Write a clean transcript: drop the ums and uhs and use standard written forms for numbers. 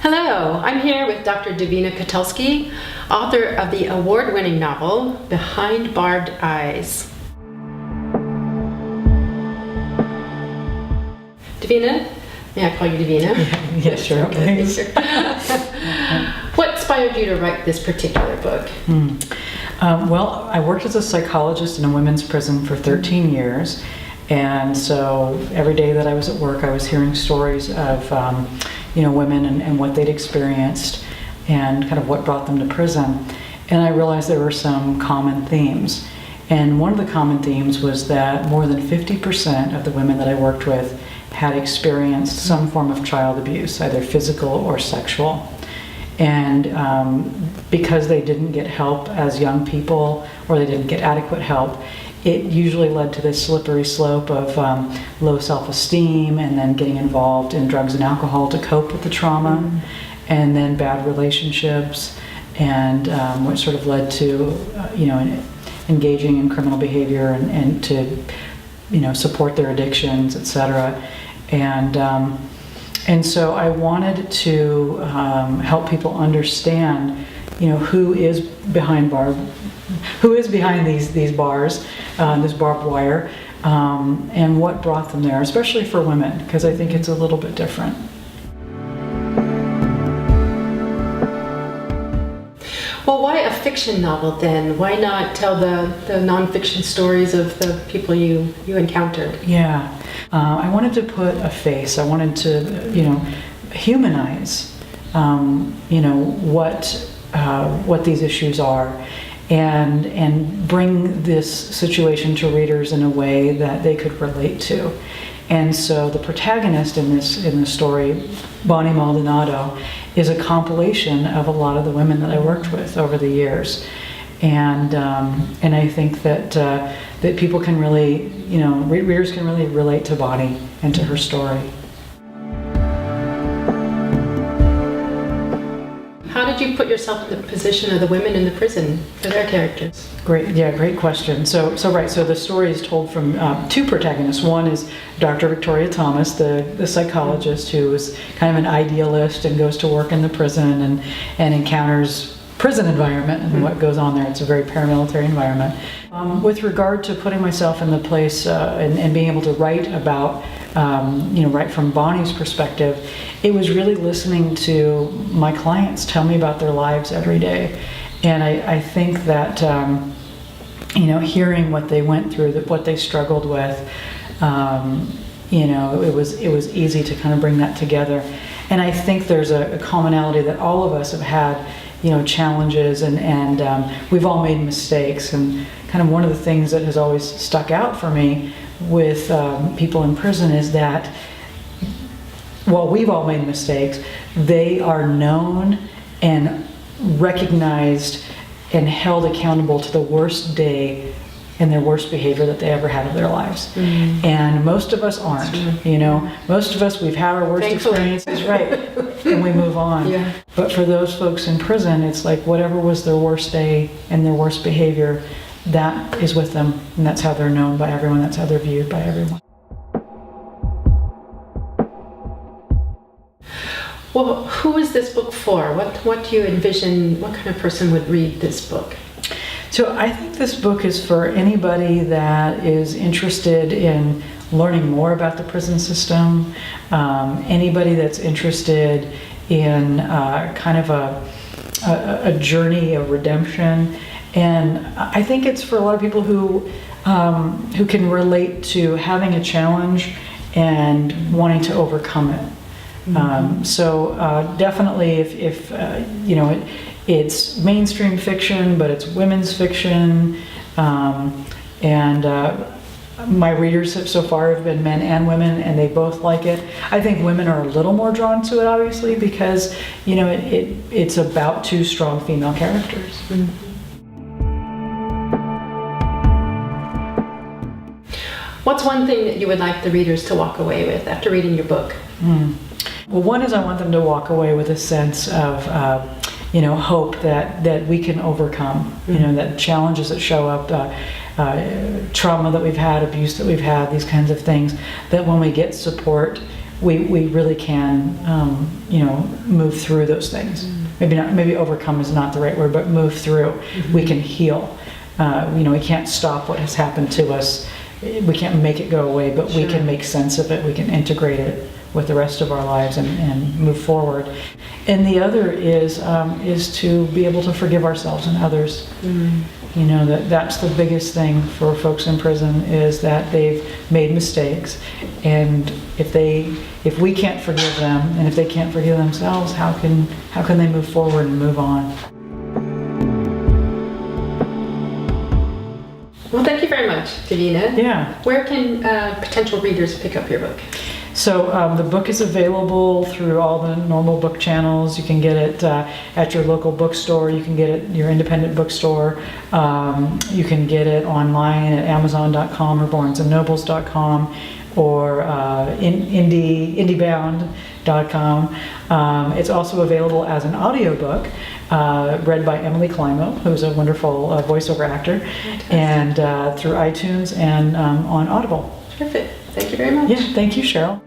Hello, I'm here with Dr. Davina Kotulski, author of the award-winning novel, Barbed Eyes. Davina, may I call you Davina? Yeah, sure, please. What inspired you to write this particular book? Well, I worked as a psychologist in a women's prison for 13 years, and so every day that I was at work, I was hearing stories of women and what they'd experienced and kind of what brought them to prison. And I realized there were some common themes. And one of the common themes was that more than 50% of the women that I worked with had experienced some form of child abuse, either physical or sexual. And because they didn't get help as young people, or they didn't get adequate help, it usually led to this slippery slope of low self-esteem, and then getting involved in drugs and alcohol to cope with the trauma, and then bad relationships, and which sort of led to engaging in criminal behavior and to support their addictions, etc. And so I wanted to help people understand, who is behind these bars, this barbed wire, and what brought them there, especially for women, because I think it's a little bit different. Well, why a fiction novel then? Why not tell the nonfiction stories of the people you encountered? Yeah, I wanted to put a face. I wanted to, humanize, what these issues are, and bring this situation to readers in a way that they could relate to. And so the protagonist in this story, Bonnie Maldonado, is a compilation of a lot of the women that I worked with over the years, and I think that people can really, readers can really relate to Bonnie and to her story. How did you put yourself in the position of the women in the prison for their characters? Great question. So the story is told from two protagonists. One is Dr. Victoria Thomas, the psychologist, who is kind of an idealist and goes to work in the prison and encounters prison environment and what goes on there. It's a very paramilitary environment. With regard to putting myself in the place and being able to write about, write from Bonnie's perspective, it was really listening to my clients tell me about their lives every day. And I think that, hearing what they went through, what they struggled with, it was easy to kind of bring that together. And I think there's a commonality that all of us have had, challenges, and we've all made mistakes. And kind of one of the things that has always stuck out for me with people in prison is that while we've all made mistakes, they are known and recognized and held accountable to the worst day and their worst behavior that they ever had of their lives. And most of us aren't. Most of us, we've had our worst experiences, right, and we move on. Yeah. But for those folks in prison, it's like whatever was their worst day and their worst behavior, that is with them, and that's how they're known by everyone, that's how they're viewed by everyone. Well, who is this book for? What do you envision, what kind of person would read this book? So I think this book is for anybody that is interested in learning more about the prison system, anybody that's interested in kind of a journey of redemption. And I think it's for a lot of people who can relate to having a challenge and wanting to overcome it. So definitely, if it's mainstream fiction, but it's women's fiction, and my readers so far have been men and women, and they both like it. I think women are a little more drawn to it, obviously, because it's about two strong female characters. What's one thing that you would like the readers to walk away with after reading your book? Well, one is I want them to walk away with a sense of hope that we can overcome, that challenges that show up, trauma that we've had, abuse that we've had, these kinds of things, that when we get support, we really can, move through those things. Maybe overcome is not the right word, but move through. We can heal. We can't stop what has happened to us. We can't make it go away, but we can make sense of it. We can integrate it with the rest of our lives and move forward. And the other is to be able to forgive ourselves and others. That's the biggest thing for folks in prison, is that they've made mistakes, and if we can't forgive them, and if they can't forgive themselves, how can they move forward and move on? Well, thank you very much, Davina. Yeah. Where can potential readers pick up your book? So the book is available through all the normal book channels. You can get it at your local bookstore. You can get it at your independent bookstore. You can get it online at Amazon.com or BarnesandNobles.com or indiebound.com. It's also available as an audiobook read by Emily Climo, who's a wonderful voiceover actor, and through iTunes and on Audible. Perfect. Thank you very much. Yeah, thank you, Cheryl.